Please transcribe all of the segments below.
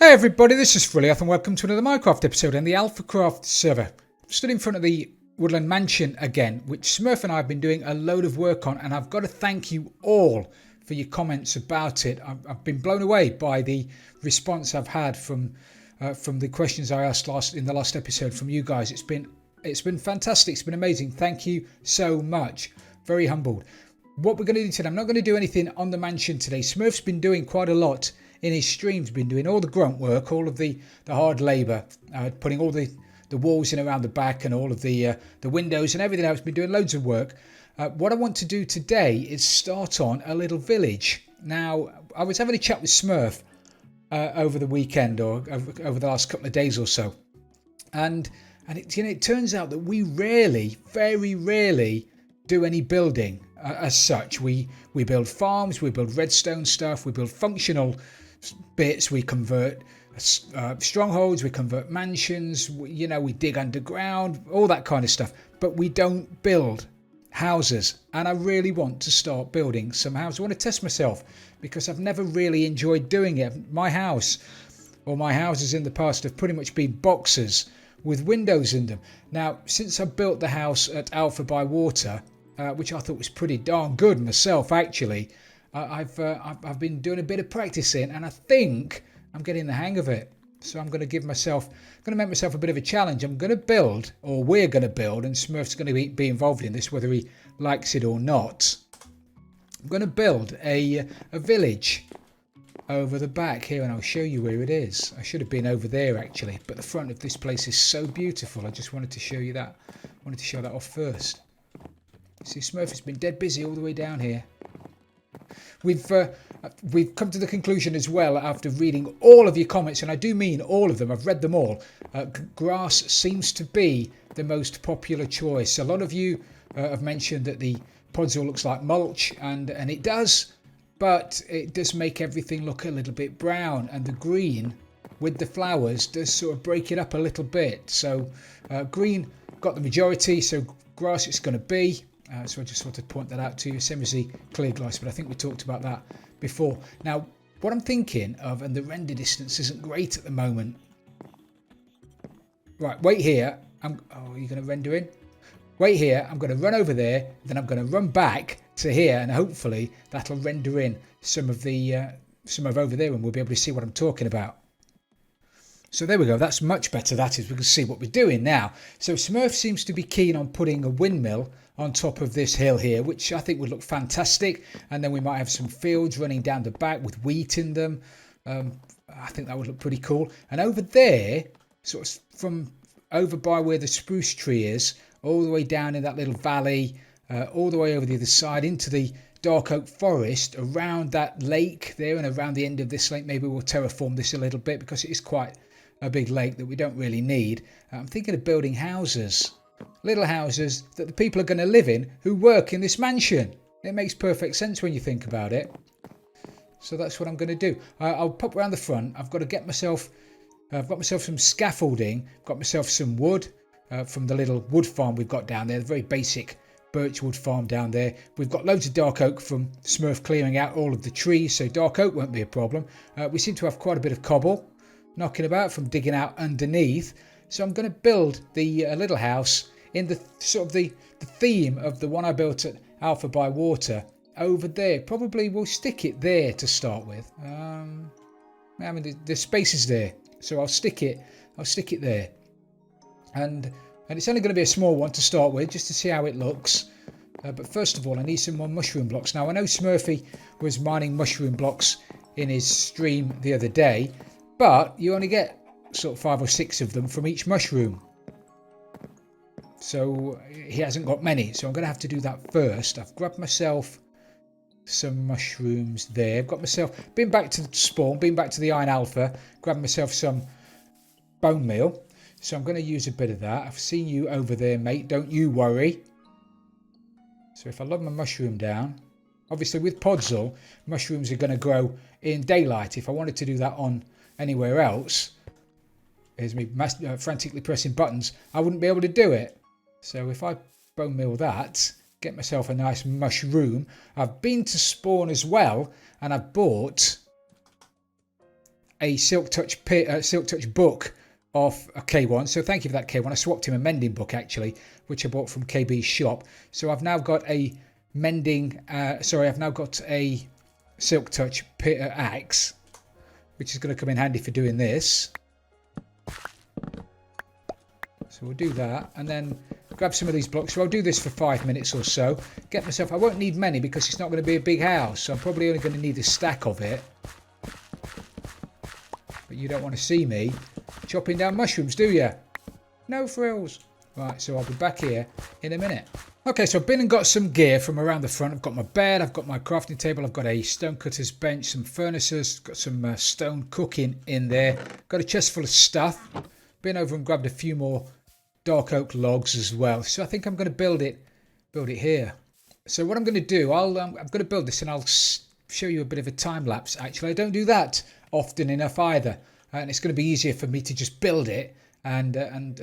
Hey everybody, this is Frilioth and welcome to another Minecraft episode on the AlphaCraft server. I'm stood in front of the Woodland Mansion again, which Smurf and I have been doing a load of work on, and I've got to thank you all for your comments about it. I've been blown away by the response I've had from the questions I asked in the last episode from you guys. It's been fantastic. It's been amazing. Thank you so much. Very humbled. What we're going to do today, I'm not going to do anything on the mansion today. Smurf's been doing quite a lot in his streams, been doing all the grunt work, all of the hard labour, putting all the walls in around the back and all of the windows and everything else, been doing loads of work. What I want to do today is start on a little village. Now, I was having a chat with Smurf over the weekend or over the last couple of days or so. And it turns out that we very rarely do any building as such. We build farms, we build redstone stuff, we build functional bits, we convert strongholds, we convert mansions, we dig underground, all that kind of stuff, but we don't build houses. And I really want to start building some houses. I want to test myself because I've never really enjoyed doing it. My house or my houses in the past have pretty much been boxes with windows in them. Now, since I built the house at Alpha by Water, which I thought was pretty darn good myself actually, I've been doing a bit of practicing, and I think I'm getting the hang of it. So I'm going to make myself a bit of a challenge. I'm going to build, or we're going to build, and Smurf's going to be involved in this, whether he likes it or not. I'm going to build a village over the back here, and I'll show you where it is. I should have been over there actually, but the front of this place is so beautiful. I just wanted to show you that. I wanted to show that off first. See, Smurf has been dead busy all the way down here. We've come to the conclusion as well, after reading all of your comments, and I do mean all of them, I've read them all. Grass seems to be the most popular choice. A lot of you have mentioned that the podzol looks like mulch, and it does, but it does make everything look a little bit brown, and the green with the flowers does sort of break it up a little bit. So green got the majority, so grass it's going to be. So I just wanted to point that out to you. Same as the clear glass, but I think we talked about that before. Now, what I'm thinking of, and the render distance isn't great at the moment. Right, wait here. Are you going to render in? Wait here. I'm going to run over there, then I'm going to run back to here, and hopefully that'll render in some of over there, and we'll be able to see what I'm talking about. So there we go. That's much better. That is, we can see what we're doing now. So Smurf seems to be keen on putting a windmill on top of this hill here, which I think would look fantastic. And then we might have some fields running down the back with wheat in them. I think that would look pretty cool. And over there, sort of from over by where the spruce tree is, all the way down in that little valley, all the way over the other side into the dark oak forest, around that lake there, and around the end of this lake. Maybe we'll terraform this a little bit because it is quite a big lake that we don't really need. I'm thinking of building houses, little houses that the people are going to live in who work in this mansion. It makes perfect sense when you think about it. So that's what I'm going to do. I'll pop around the front. I've got myself some scaffolding, got myself some wood from the little wood farm we've got down there, the very basic birchwood farm down there. We've got loads of dark oak from Smurf clearing out all of the trees, so dark oak won't be a problem. We seem to have quite a bit of cobble knocking about from digging out underneath. So I'm going to build the little house in the sort of the theme of the one I built at Alpha by Water over there. Probably we'll stick it there to start with. I mean the space is there, so I'll stick it there. And it's only going to be a small one to start with, just to see how it looks. But first of all, I need some more mushroom blocks. Now I know Smurfy was mining mushroom blocks in his stream the other day, but you only get sort of 5 or 6 of them from each mushroom. So he hasn't got many. So I'm going to have to do that first. I've grabbed myself some mushrooms there. I've got myself, been back to the spawn, been back to the Iron Alpha, grabbed myself some bone meal. So I'm going to use a bit of that. I've seen you over there, mate. Don't you worry. So if I log my mushroom down, obviously with podzol, mushrooms are going to grow in daylight. If I wanted to do that on anywhere else, here's me frantically pressing buttons, I wouldn't be able to do it. So if I bone meal that, get myself a nice mushroom. I've been to spawn as well, and I've bought a Silk Touch book off a K1. So thank you for that, K1. I swapped him a mending book actually, which I bought from KB's shop. So I've now got a I've now got a Silk Touch axe, which is going to come in handy for doing this. So we'll do that and then grab some of these blocks. So I'll do this for 5 minutes or so. Get myself, I won't need many because it's not going to be a big house. So I'm probably only going to need a stack of it. But you don't want to see me chopping down mushrooms, do you? No frills. Right, so I'll be back here in a minute. Okay, so I've been and got some gear from around the front. I've got my bed, I've got my crafting table, I've got a stonecutter's bench, some furnaces, got some stone cooking in there. Got a chest full of stuff. Been over and grabbed a few more dark oak logs as well. So I think I'm going to build it here. So what I'm going to do, I'm going to build this and I'll show you a bit of a time lapse. Actually, I don't do that often enough either, and it's going to be easier for me to just build it and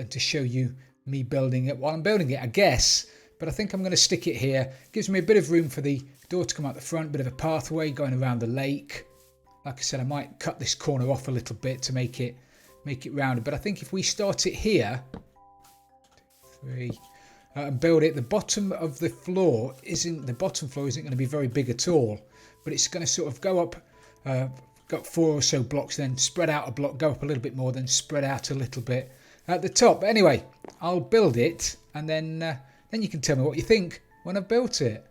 to show you me building it while I'm building it, I guess. But I think I'm going to stick it here. Gives me a bit of room for the door to come out the front, bit of a pathway going around the lake. Like I said, I might cut this corner off a little bit to make it rounded. But I think if we start it here, 3, and build it, the bottom floor isn't going to be very big at all, but it's going to sort of go up. Got 4 or so blocks, then spread out a block, go up a little bit more, then spread out a little bit at the top. But anyway, I'll build it and then you can tell me what you think when I've built it.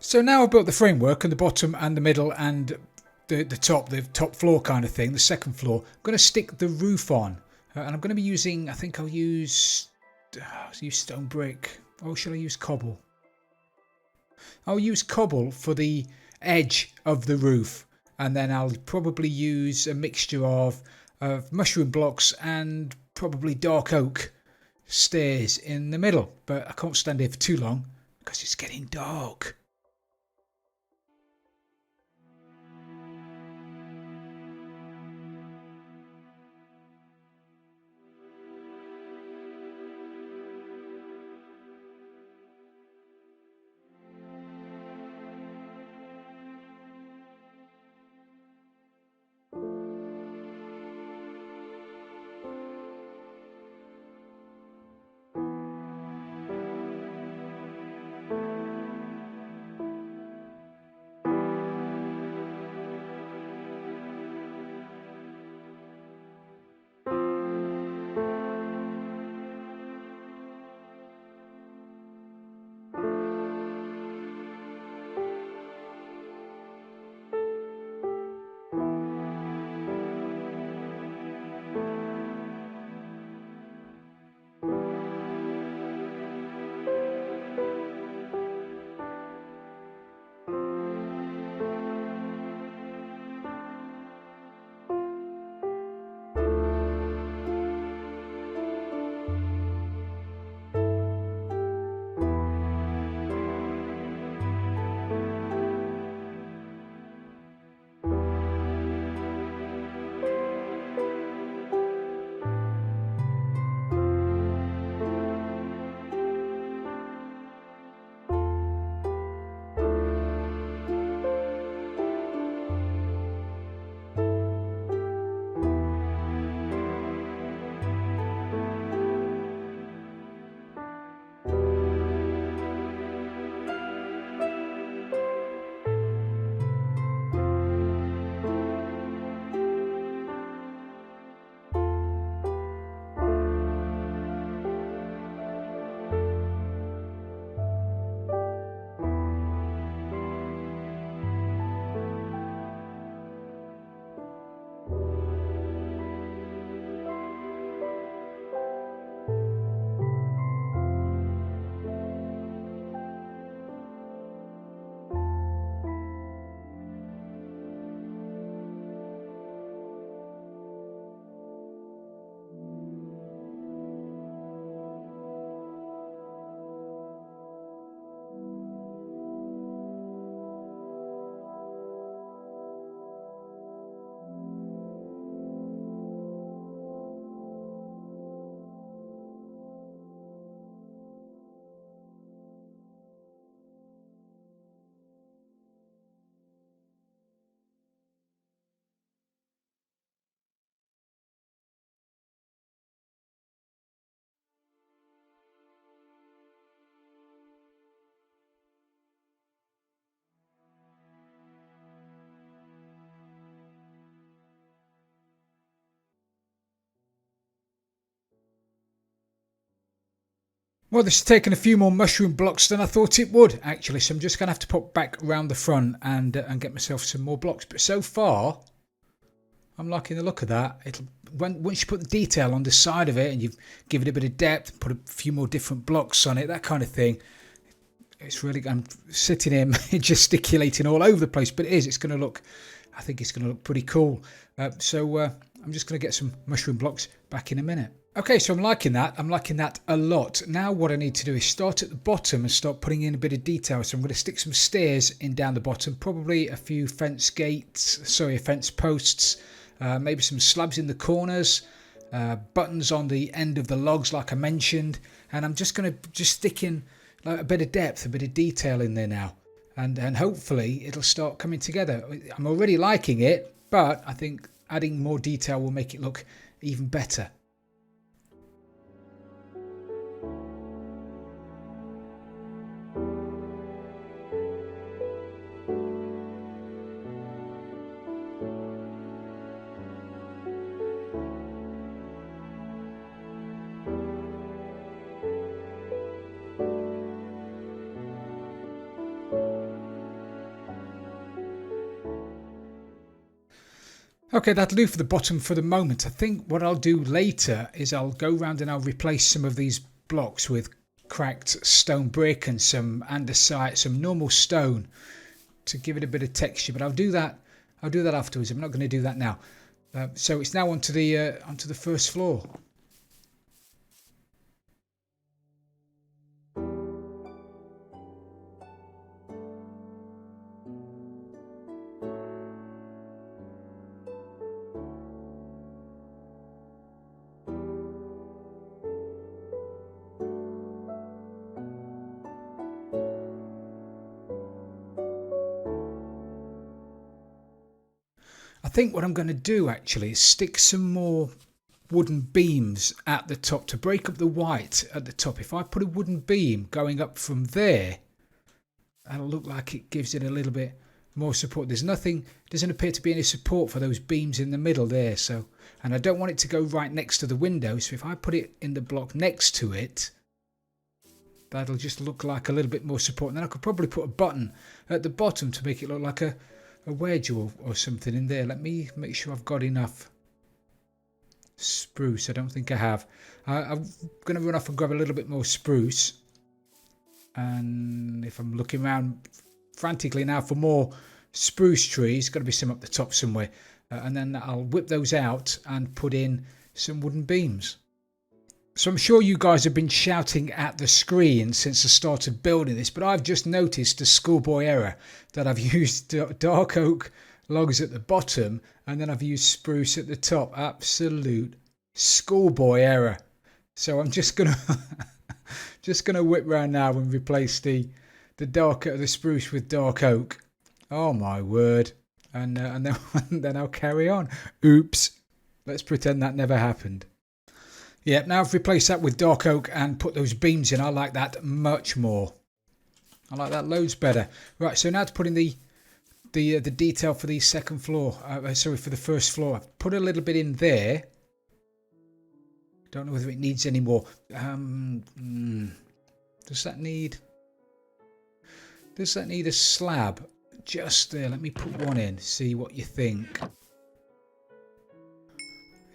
So now I've built the framework and the bottom and the middle and the top floor kind of thing, the second floor. I'm going to stick the roof on, and I'm going to be using, I think I'll use stone brick, or shall I use cobble? I'll use cobble for the edge of the roof, and then I'll probably use a mixture of mushroom blocks and probably dark oak stairs in the middle. But I can't stand here for too long because it's getting dark. Well, this has taken a few more mushroom blocks than I thought it would, actually. So I'm just going to have to pop back around the front and get myself some more blocks. But so far, I'm liking the look of that. Once you put the detail on the side of it and you give it a bit of depth, put a few more different blocks on it, that kind of thing, it's really, I'm sitting here gesticulating all over the place, but it's going to look, I think it's going to look pretty cool. So I'm just going to get some mushroom blocks back in a minute. Okay, so I'm liking that a lot. Now what I need to do is start at the bottom and start putting in a bit of detail. So I'm going to stick some stairs in down the bottom, probably a few fence posts, maybe some slabs in the corners, buttons on the end of the logs like I mentioned, and I'm just going to stick in like a bit of depth, a bit of detail in there now, and hopefully it'll start coming together. I'm already liking it, but I think adding more detail will make it look even better. Okay, that'll do for the bottom for the moment. I think what I'll do later is I'll go around and I'll replace some of these blocks with cracked stone brick and some andesite, some normal stone to give it a bit of texture. But I'll do that afterwards. I'm not going to do that now. So it's now onto the first floor. I think what I'm going to do actually is stick some more wooden beams at the top to break up the white at the top. If I put a wooden beam going up from there, that'll look like it gives it a little bit more support. Doesn't appear to be any support for those beams in the middle there. So, and I don't want it to go right next to the window. So if I put it in the block next to it, that'll just look like a little bit more support. And then I could probably put a button at the bottom to make it look like a wedge or something in there. Let me make sure I've got enough spruce. I don't think I have. I'm going to run off and grab a little bit more spruce. And if I'm looking around frantically now for more spruce trees, got to be some up the top somewhere. And then I'll whip those out and put in some wooden beams. So I'm sure you guys have been shouting at the screen since I started building this, but I've just noticed a schoolboy error that I've used dark oak logs at the bottom and then I've used spruce at the top. Absolute schoolboy error. So I'm just gonna whip round now and replace the spruce with dark oak. Oh my word! And then I'll carry on. Oops. Let's pretend that never happened. Yeah, now I've replaced that with dark oak and put those beams in. I like that much more. I like that loads better. Right, so now to put in the detail for the second floor. For the first floor. I've put a little bit in there. Don't know whether it needs any more. Does that need a slab? Just there. Let me put one in. See what you think.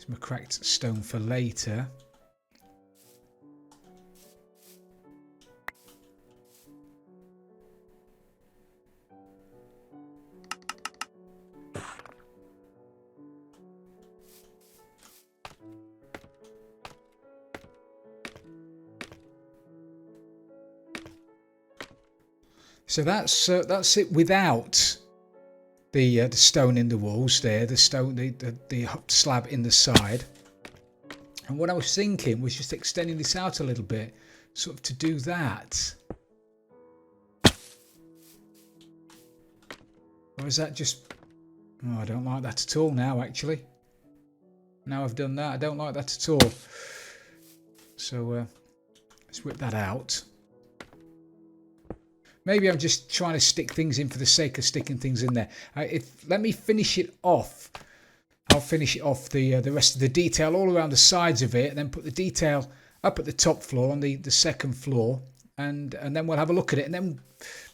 My cracked stone for later. So that's it without the stone in the walls there, the slab in the side. And what I was thinking was just extending this out a little bit, sort of to do that. Or is that just... Oh, I don't like that at all now, actually. Now I've done that, I don't like that at all. So let's whip that out. Maybe I'm just trying to stick things in for the sake of sticking things in there. Let me finish it off. I'll finish it off the rest of the detail all around the sides of it, and then put the detail up at the top floor on the second floor, and then we'll have a look at it, and then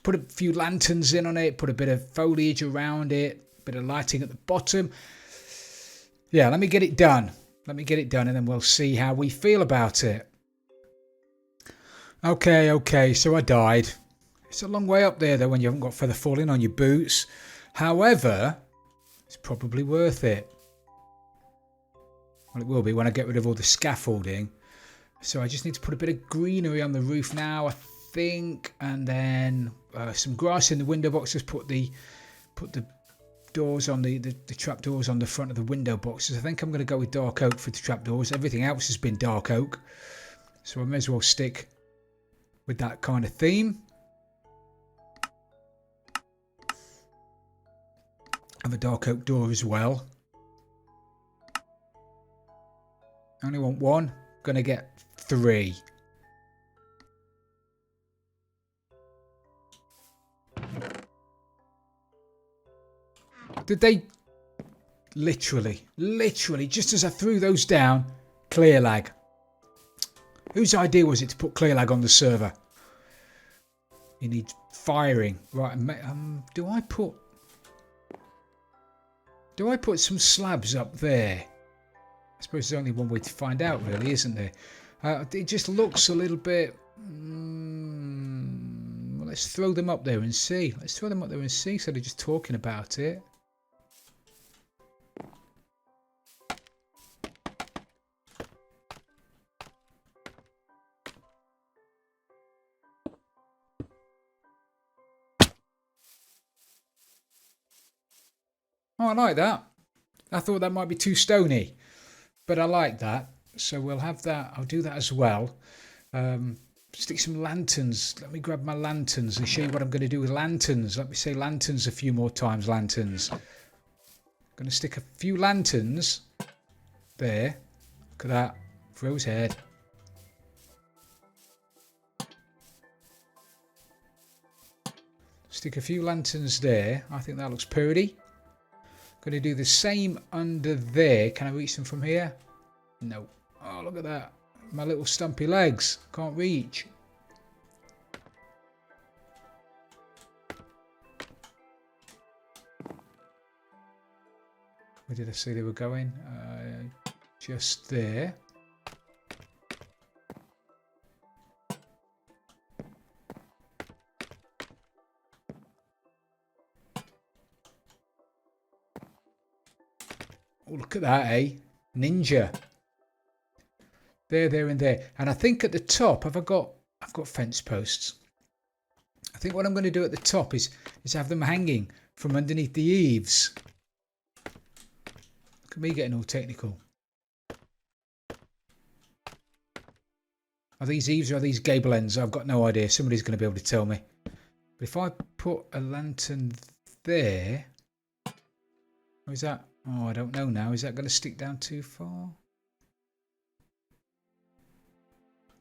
put a few lanterns in on it, put a bit of foliage around it, a bit of lighting at the bottom. Yeah, let me get it done. Let me get it done, and then we'll see how we feel about it. Okay, so I died. It's a long way up there, though, when you haven't got feather falling on your boots. However, it's probably worth it. Well, it will be when I get rid of all the scaffolding. So I just need to put a bit of greenery on the roof now, I think, and then some grass in the window boxes. Put the doors on the trap doors on the front of the window boxes. I think I'm going to go with dark oak for the trap doors. Everything else has been dark oak, so I may as well stick with that kind of theme. Have a dark oak door as well. I only want one. Gonna get 3. Did they literally, just as I threw those down, clear lag? Whose idea was it to put clear lag on the server? You need firing. Right, do I put some slabs up there? I suppose there's only one way to find out, really, isn't there? It just looks a little bit... well, let's throw them up there and see. So they're just talking about it. Oh, I like that. I thought that might be too stony, but I like that. So we'll have that. I'll do that as well. Stick some lanterns. Let me grab my lanterns and show you what I'm going to do with lanterns. Let me say lanterns a few more times. Lanterns. I'm going to stick a few lanterns there. Look at that. Fro's head. Stick a few lanterns there. I think that looks pretty. Going to do the same under there. Can I reach them from here? No. Oh, look at that. My little stumpy legs. Can't reach. Where did I say they were going? Just there. Oh, look at that, eh? Ninja. There, and there. And I think at the top, I've got fence posts. I think what I'm going to do at the top is have them hanging from underneath the eaves. Look at me getting all technical. Are these eaves or are these gable ends? I've got no idea. Somebody's going to be able to tell me. But if I put a lantern there... Or is that... Oh, I don't know now. Is that going to stick down too far?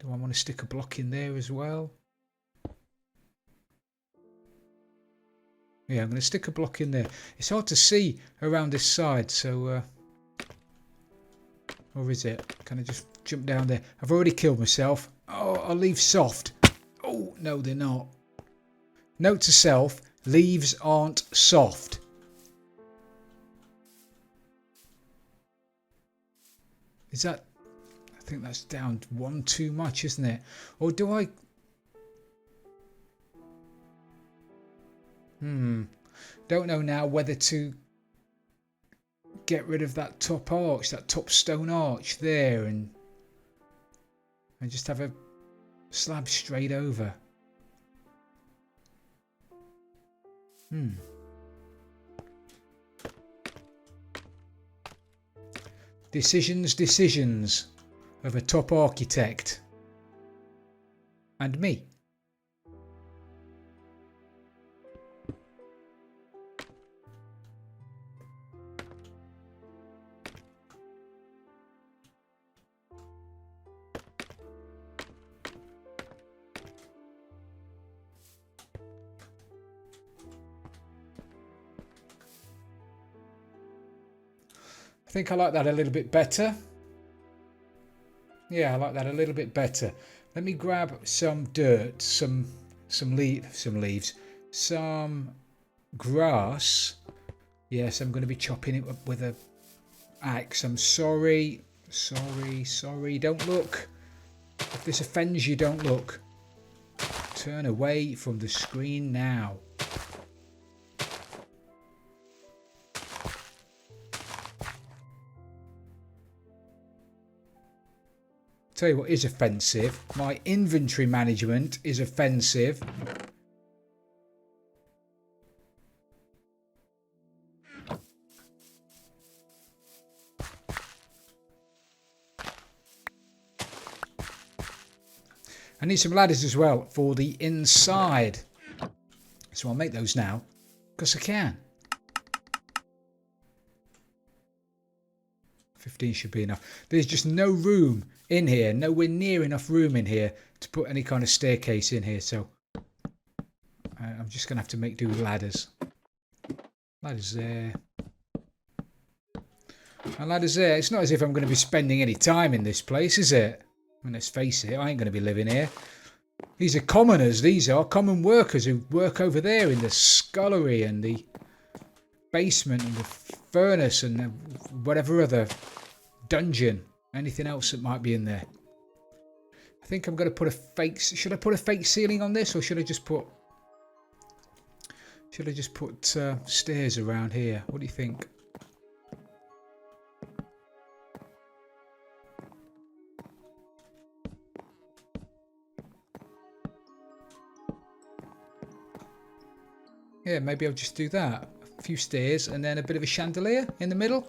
Do I want to stick a block in there as well? Yeah, I'm going to stick a block in there. It's hard to see around this side, so... or is it? Can I just jump down there? I've already killed myself. Oh, I'll leave soft. Oh, no, they're not. Note to self, leaves aren't soft. Is that... I think that's down one too much, isn't it? Or do I... Don't know now whether to get rid of that top arch, that top stone arch there, and just have a slab straight over. Decisions of a top architect and me. I think I like that a little bit better. Yeah, I like that a little bit better. Let me grab some dirt, some leaves, some grass. Yes, I'm going to be chopping it up with a axe. I'm sorry. Don't look. If this offends you, don't look. Turn away from the screen now. Tell you what is offensive. My inventory management is offensive. I need some ladders as well for the inside. So I'll make those now because I can. 15 should be enough. There's just no room in here, nowhere near enough room in here to put any kind of staircase in here. So I'm just going to have to make do with ladders. Ladders there. And ladders there. It's not as if I'm going to be spending any time in this place, is it? I mean, let's face it, I ain't going to be living here. These are commoners. These are common workers who work over there in the scullery and the basement and the furnace and the whatever other dungeon. Anything else that might be in there. I think I'm going to put a fake... Should I put a fake ceiling on this, or should I just put... stairs around here? What do you think? Yeah, maybe I'll just do that. A few stairs and then a bit of a chandelier in the middle.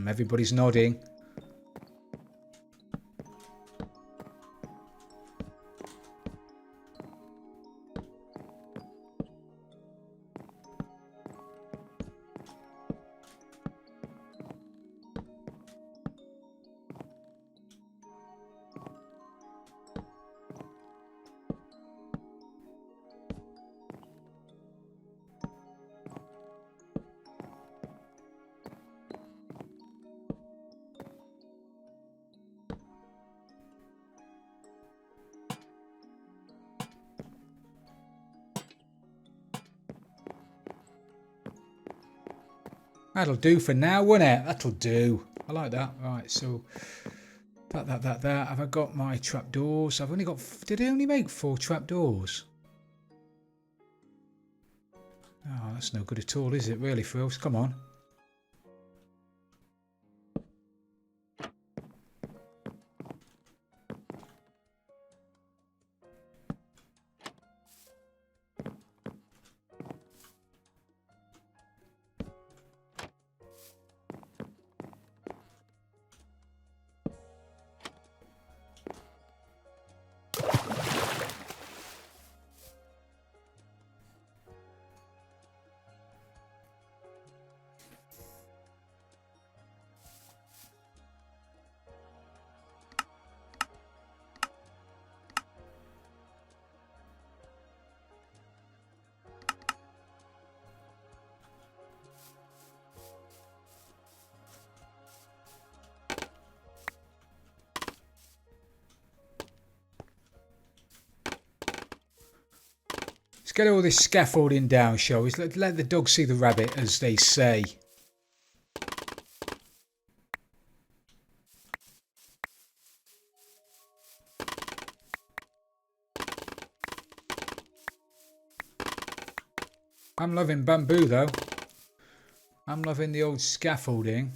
Everybody's nodding. That'll do for now, won't it? That'll do. I like that. Right, so that. Have I got my trapdoors? I've only got... Did I only make 4 trapdoors? Oh, that's no good at all, is it, really, Frills? Come on. Get all this scaffolding down, shall we? Let the dog see the rabbit, as they say. I'm loving bamboo, though. I'm loving the old scaffolding.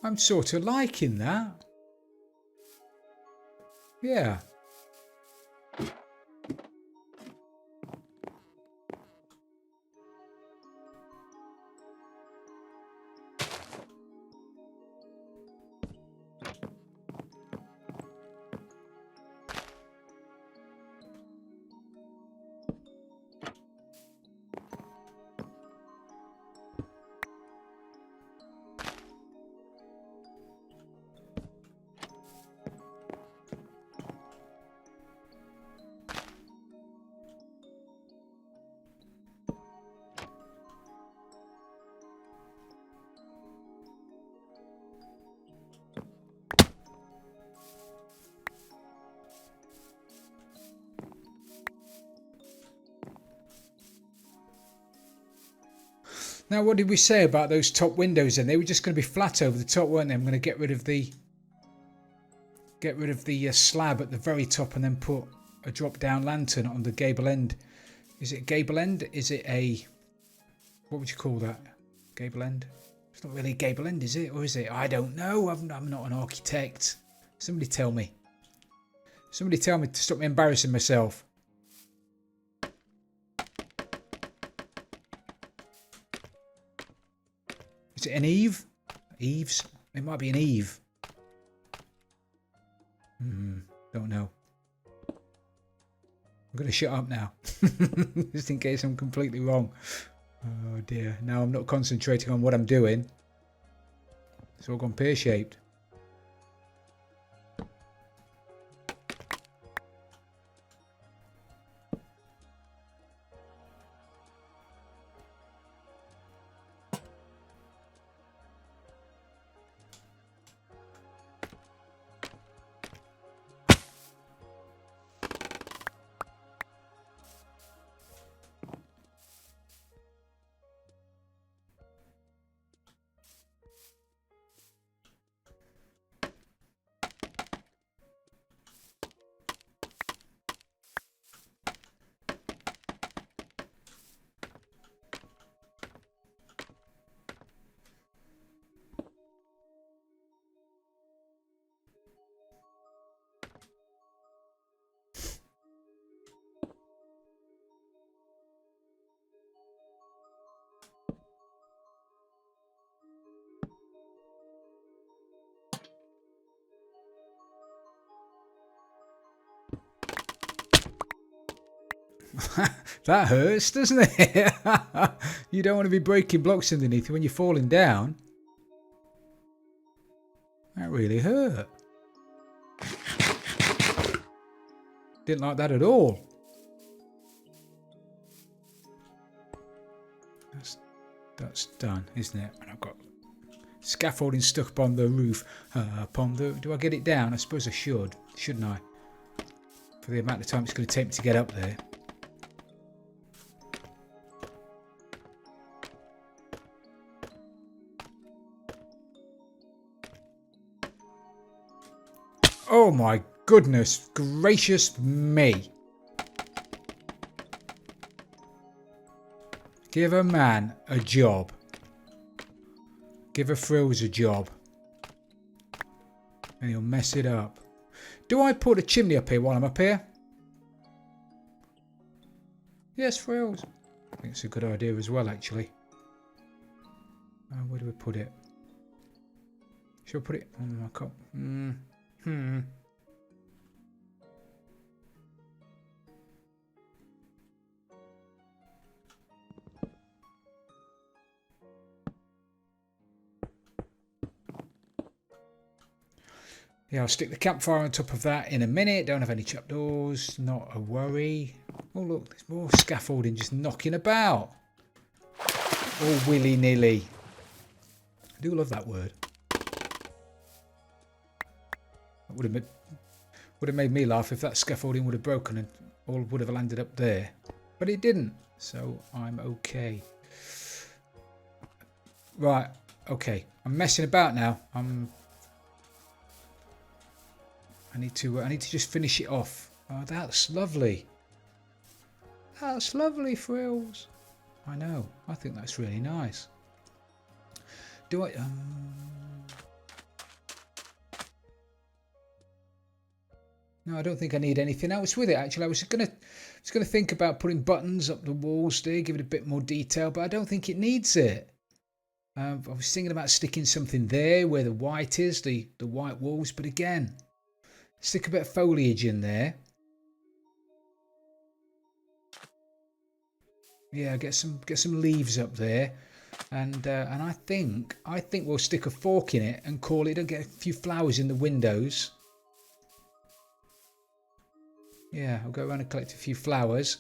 I'm sort of liking that. Yeah. Now, what did we say about those top windows then? They were just going to be flat over the top, weren't they? I'm going to get rid of the slab at the very top and then put a drop down lantern on the gable end. Is it gable end? Is it a, what would you call that? Gable end? It's not really a gable end, is it? Or is it? I don't know. I'm not an architect. Somebody tell me. Somebody tell me to stop me embarrassing myself. Is it an eave? Eaves? It might be an eave. Don't know. I'm going to shut up now. Just in case I'm completely wrong. Oh dear. Now I'm not concentrating on what I'm doing. It's all gone pear-shaped. That hurts, doesn't it? You don't want to be breaking blocks underneath you when you're falling down. That really hurt. Didn't like that at all. That's done, isn't it? And I've got scaffolding stuck upon the roof. Do I get it down? I suppose I should, shouldn't I? For the amount of time it's going to take me to get up there. Oh my goodness gracious me. Give a man a job. Give a frills a job. And he'll mess it up. Do I put a chimney up here while I'm up here? Yes, frills. I think it's a good idea as well, actually. Where do we put it? Shall I put it on my cup? Yeah, I'll stick the campfire on top of that in a minute. Don't have any trapdoors, not a worry. Oh look, there's more scaffolding just knocking about. All willy-nilly. I do love that word. That would have made me laugh if that scaffolding would have broken and all would have landed up there. But it didn't, so I'm okay. Right, okay. I'm messing about now. I need to just finish it off. Oh, that's lovely. That's lovely, frills. I know. I think that's really nice. Do I? No, I don't think I need anything else with it. Actually, I was gonna think about putting buttons up the walls there, give it a bit more detail, but I don't think it needs it. I was thinking about sticking something there where the white is, the white walls, but again, stick a bit of foliage in there. Yeah, get some leaves up there, and I think we'll stick a fork in it and call it. And get a few flowers in the windows. Yeah, I'll go around and collect a few flowers.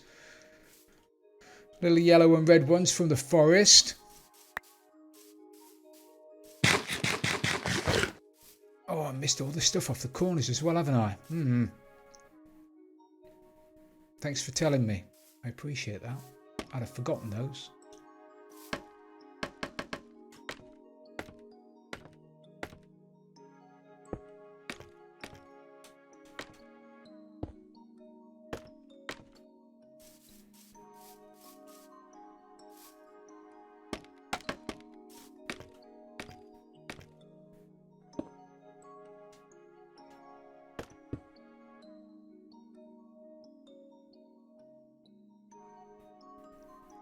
Little yellow and red ones from the forest. Oh, I missed all the stuff off the corners as well, haven't I? Thanks for telling me. I appreciate that. I'd have forgotten those.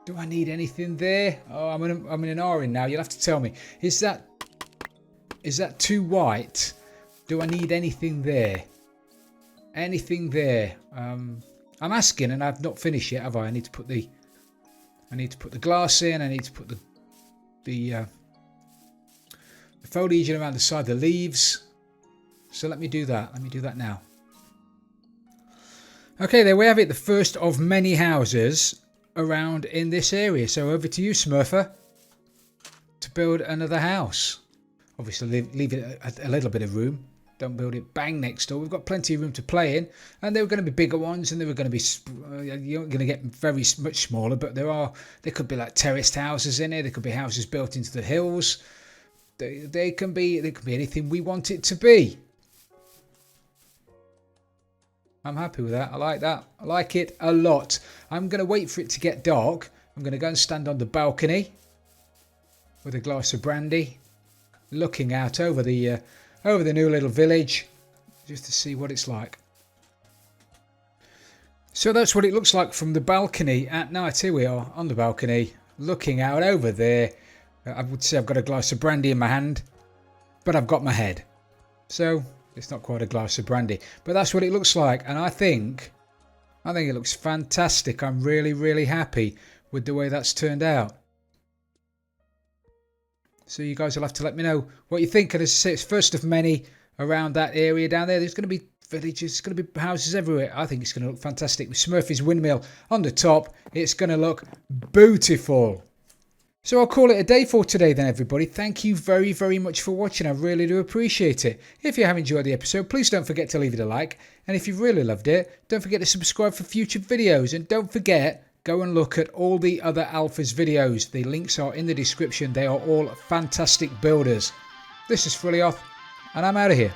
Do I need anything there? Oh, I'm in an orange now. You'll have to tell me. Is that too white? Do I need anything there? Anything there? I'm asking, and I've not finished yet, have I? I need to put the glass in. I need to put the foliage around the side of the leaves. So let me do that. Let me do that now. Okay, there we have it. The first of many houses around in this area. So over to you, Smurfer, to build another house. Obviously, leave it a little bit of room. Don't build it bang next door. We've got plenty of room to play in, and there were going to be bigger ones, and they were going to be you're not going to get very much smaller. But there could be like terraced houses in here. There could be houses built into the hills. They can be anything we want it to be. I'm happy with that. I like that. I like it a lot. I'm going to wait for it to get dark. I'm going to go and stand on the balcony with a glass of brandy, looking out over the new little village, just to see what it's like. So that's what it looks like from the balcony at night. Here we are on the balcony, looking out over there. I would say I've got a glass of brandy in my hand, but I've got my head. So it's not quite a glass of brandy, but that's what it looks like. And I think it looks fantastic. I'm really, really happy with the way that's turned out. So you guys will have to let me know what you think. And as I say, it's first of many around that area down there. There's going to be villages, there's going to be houses everywhere. I think it's going to look fantastic with Smurfy's windmill on the top. It's going to look beautiful. So I'll call it a day for today then, everybody. Thank you very, very much for watching. I really do appreciate it. If you have enjoyed the episode, please don't forget to leave it a like. And if you've really loved it, don't forget to subscribe for future videos. And don't forget, go and look at all the other Alphas videos. The links are in the description. They are all fantastic builders. This is Frilioth, and I'm out of here.